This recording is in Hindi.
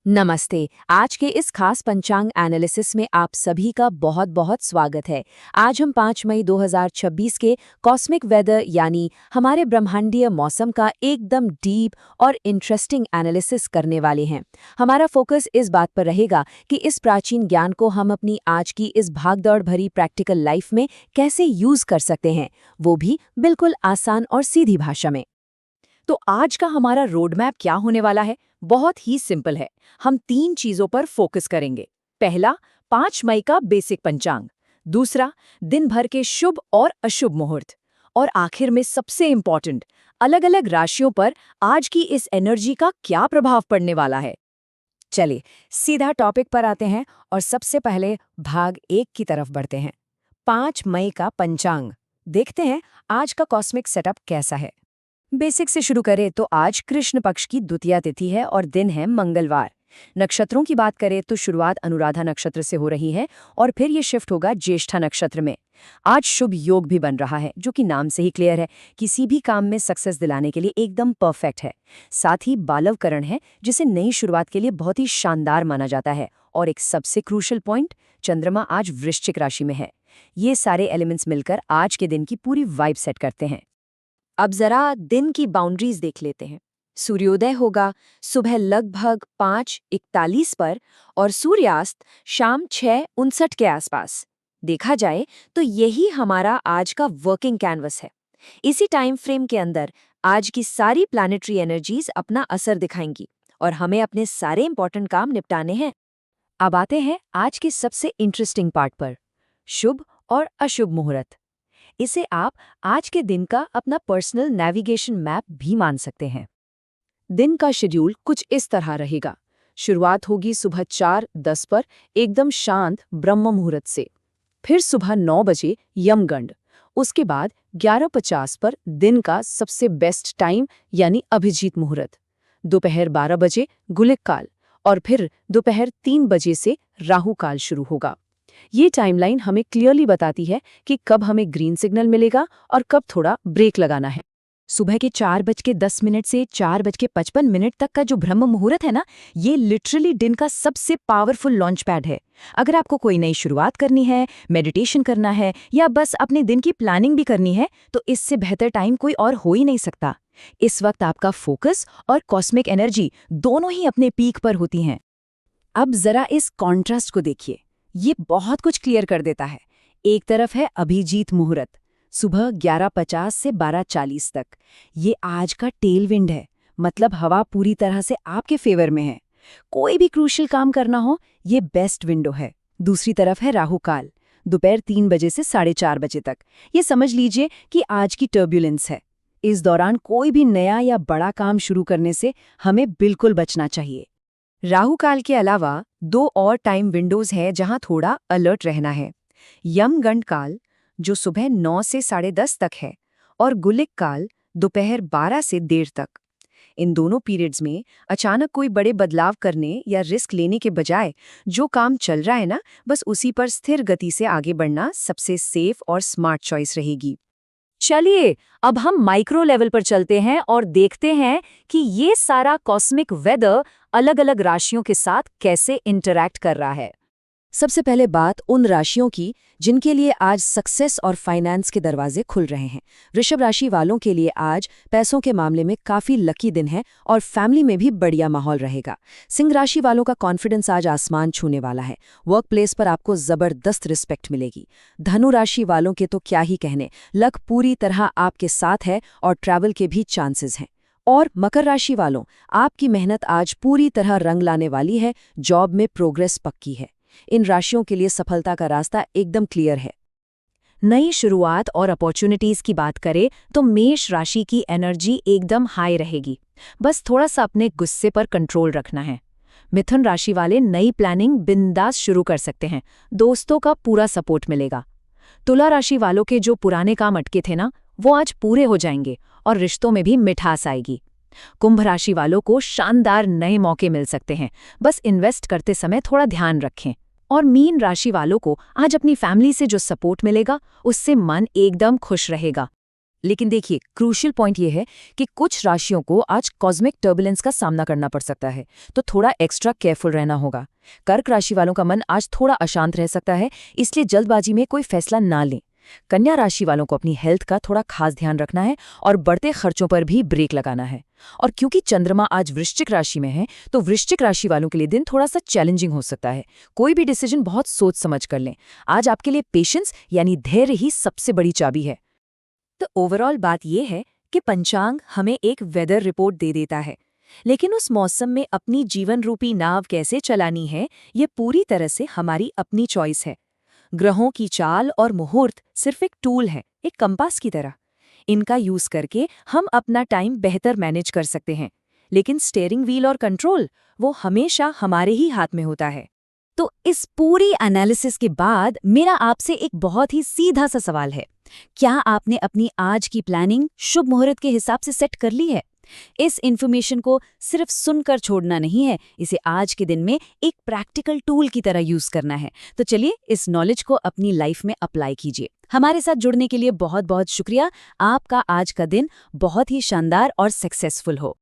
नमस्ते। आज के इस खास पंचांग एनालिसिस में आप सभी का बहुत बहुत स्वागत है। आज हम 5 मई 2026 के कॉस्मिक वेदर यानी हमारे ब्रह्मांडीय मौसम का एकदम डीप और इंटरेस्टिंग एनालिसिस करने वाले हैं। हमारा फोकस इस बात पर रहेगा कि इस प्राचीन ज्ञान को हम अपनी आज की इस भागदौड़ भरी प्रैक्टिकल लाइफ में कैसे यूज कर सकते हैं, वो भी बिल्कुल आसान और सीधी भाषा में। तो आज का हमारा रोड मैप क्या होने वाला है? बहुत ही सिंपल है। हम 3 चीजों पर फोकस करेंगे। पहला, 5 मई का बेसिक पंचांग। दूसरा, दिन भर के शुभ और अशुभ मुहूर्त। और आखिर में सबसे इम्पोर्टेंट, अलग-अलग राशियों पर आज की इस एनर्जी का क्या प्रभाव पड़ने वाला है। चलिए सीधा टॉपिक पर आते हैं और सबसे पहले भाग 1 की तरफ बढ़ते हैं। 5 मई का पंचांग। देखते हैं आज का कॉस्मिक सेटअप कैसा है। बेसिक से शुरू करें तो आज कृष्ण पक्ष की द्वितीया तिथि है और दिन है मंगलवार। नक्षत्रों की बात करें तो शुरुआत अनुराधा नक्षत्र से हो रही है और फिर ये शिफ्ट होगा ज्येष्ठा नक्षत्र में। आज शुभ योग भी बन रहा है, जो कि नाम से ही क्लियर है, किसी भी काम में सक्सेस दिलाने के लिए एकदम परफेक्ट है। साथ ही बालवकरण है, जिसे नई शुरुआत के लिए बहुत ही शानदार माना जाता है। और एक सबसे क्रूशल पॉइंट, चंद्रमा आज वृश्चिक राशि में है। ये सारे एलिमेंट्स मिलकर आज के दिन की पूरी वाइब सेट करते हैं। अब जरा दिन की बाउंड्रीज देख लेते हैं। सूर्योदय होगा सुबह लगभग 5:41 पर और सूर्यास्त शाम 6:59 के आसपास। देखा जाए तो यही हमारा आज का वर्किंग कैनवस है। इसी टाइम फ्रेम के अंदर आज की सारी प्लैनेटरी एनर्जीज अपना असर दिखाएंगी और हमें अपने सारे इंपॉर्टेंट काम निपटाने हैं। अब आते हैं आज के सबसे इंटरेस्टिंग पार्ट पर, शुभ और अशुभ मुहूर्त। इसे आप आज के दिन का अपना पर्सनल नेविगेशन मैप भी मान सकते हैं। दिन का शेड्यूल कुछ इस तरह रहेगा। शुरुआत होगी सुबह 4:10 पर एकदम शांत ब्रह्म मुहूर्त से। फिर सुबह 9 बजे यमगंड। उसके बाद 11:50 पर दिन का सबसे बेस्ट टाइम यानी अभिजीत मुहूर्त। दोपहर 12 बजे गुलिक काल और फिर दोपहर 3 बजे से राहु काल शुरू होगा। ये टाइमलाइन हमें क्लियरली बताती है कि कब हमें ग्रीन सिग्नल मिलेगा और कब थोड़ा ब्रेक लगाना है। सुबह के 4:10 से 4:55 तक का जो ब्रह्म मुहूर्त है ना, ये लिटरली दिन का सबसे पावरफुल लॉन्च पैड है। अगर आपको कोई नई शुरुआत करनी है, मेडिटेशन करना है या बस अपने दिन की प्लानिंग भी करनी है, तो इससे बेहतर टाइम कोई और हो ही नहीं सकता। इस वक्त आपका फोकस और कॉस्मिक एनर्जी दोनों ही अपने पीक पर होती हैं। अब जरा इस कॉन्ट्रास्ट को देखिए, ये बहुत कुछ क्लियर कर देता है। एक तरफ है अभिजीत मुहूर्त, सुबह 11:50 से 12:40 तक। ये आज का टेल विंड है, मतलब हवा पूरी तरह से आपके फेवर में है। कोई भी क्रूशियल काम करना हो, ये बेस्ट विंडो है। दूसरी तरफ है राहु काल, दोपहर 3 बजे से 4:30 बजे तक। ये समझ लीजिए कि आज की टर्ब्यूलेंस है। इस दौरान कोई भी नया या बड़ा काम शुरू करने से हमें बिल्कुल बचना चाहिए। राहु काल के अलावा 2 और टाइम विंडोज हैं जहां थोड़ा अलर्ट रहना है। यमगंड काल, जो सुबह 9 से 10:30 तक है, और गुलिक काल दोपहर 12 से 1:30 तक। इन दोनों पीरियड्स में अचानक कोई बड़े बदलाव करने या रिस्क लेने के बजाय जो काम चल रहा है ना, बस उसी पर स्थिर गति से आगे बढ़ना सबसे सेफ और स्मार्ट चॉइस रहेगी। चलिए अब हम माइक्रो लेवल पर चलते हैं और देखते हैं कि ये सारा कॉस्मिक वेदर अलग-अलग राशियों के साथ कैसे इंटरैक्ट कर रहा है। सबसे पहले बात उन राशियों की जिनके लिए आज सक्सेस और फाइनेंस के दरवाजे खुल रहे हैं। वृषभ राशि वालों के लिए आज पैसों के मामले में काफी लकी दिन है और फैमिली में भी बढ़िया माहौल रहेगा। सिंह राशि वालों का कॉन्फिडेंस आज आसमान छूने वाला है। वर्क प्लेस पर आपको जबरदस्त रिस्पेक्ट मिलेगी। धनु राशि वालों के तो क्या ही कहने, लक पूरी तरह आपके साथ है और ट्रैवल के भी चांसेस हैं। और मकर राशि वालों, आपकी मेहनत आज पूरी तरह रंग लाने वाली है। जॉब में प्रोग्रेस पक्की है। इन राशियों के लिए सफलता का रास्ता एकदम क्लियर है। नई शुरुआत और अपॉर्चुनिटीज की बात करें तो मेष राशि की एनर्जी एकदम हाई रहेगी। बस थोड़ा सा अपने गुस्से पर कंट्रोल रखना है। मिथुन राशि वाले नई प्लानिंग बिंदास शुरू कर सकते हैं। दोस्तों का पूरा सपोर्ट मिलेगा। तुला राशि वालों के जो पुराने काम अटके थे ना, वो आज पूरे हो जाएंगे और रिश्तों में भी मिठास आएगी। कुंभ राशि वालों को शानदार नए मौके मिल सकते हैं, बस इन्वेस्ट करते समय थोड़ा ध्यान रखें। और मीन राशि वालों को आज अपनी फैमिली से जो सपोर्ट मिलेगा, उससे मन एकदम खुश रहेगा। लेकिन देखिए क्रूशियल पॉइंट ये है कि कुछ राशियों को आज कॉस्मिक टर्बुलेंस का सामना करना पड़ सकता है, तो थोड़ा एक्स्ट्रा केयरफुल रहना होगा। कर्क राशि वालों का मन आज थोड़ा अशांत रह सकता है, इसलिए जल्दबाजी में कोई फैसला ना लें। कन्या राशि वालों को अपनी हेल्थ का थोड़ा खास ध्यान रखना है और बढ़ते खर्चों पर भी ब्रेक लगाना है। और क्योंकि चंद्रमा आज वृश्चिक राशि में है, तो वृश्चिक राशि वालों के लिए दिन थोड़ा सा चैलेंजिंग हो सकता है। कोई भी डिसीजन बहुत सोच समझ कर लें। आज आपके लिए पेशेंस यानी धैर्य ही सबसे बड़ी चाबी है। तो ओवरऑल बात यह है कि पंचांग हमें एक वेदर रिपोर्ट दे देता है, लेकिन उस मौसम में अपनी जीवन रूपी नाव कैसे चलानी है, ये पूरी तरह से हमारी अपनी चॉइस है। ग्रहों की चाल और मुहूर्त सिर्फ एक टूल है, एक कंपास की तरह। इनका यूज करके हम अपना टाइम बेहतर मैनेज कर सकते हैं, लेकिन स्टीयरिंग व्हील और कंट्रोल वो हमेशा हमारे ही हाथ में होता है। तो इस पूरी एनालिसिस के बाद मेरा आपसे एक बहुत ही सीधा सा सवाल है, क्या आपने अपनी आज की प्लानिंग शुभ मुहूर्त के हिसाब से सेट कर ली है? इस इन्फॉर्मेशन को सिर्फ सुनकर छोड़ना नहीं है, इसे आज के दिन में एक प्रैक्टिकल टूल की तरह यूज करना है। तो चलिए इस नॉलेज को अपनी लाइफ में अप्लाई कीजिए। हमारे साथ जुड़ने के लिए बहुत बहुत शुक्रिया। आपका आज का दिन बहुत ही शानदार और सक्सेसफुल हो।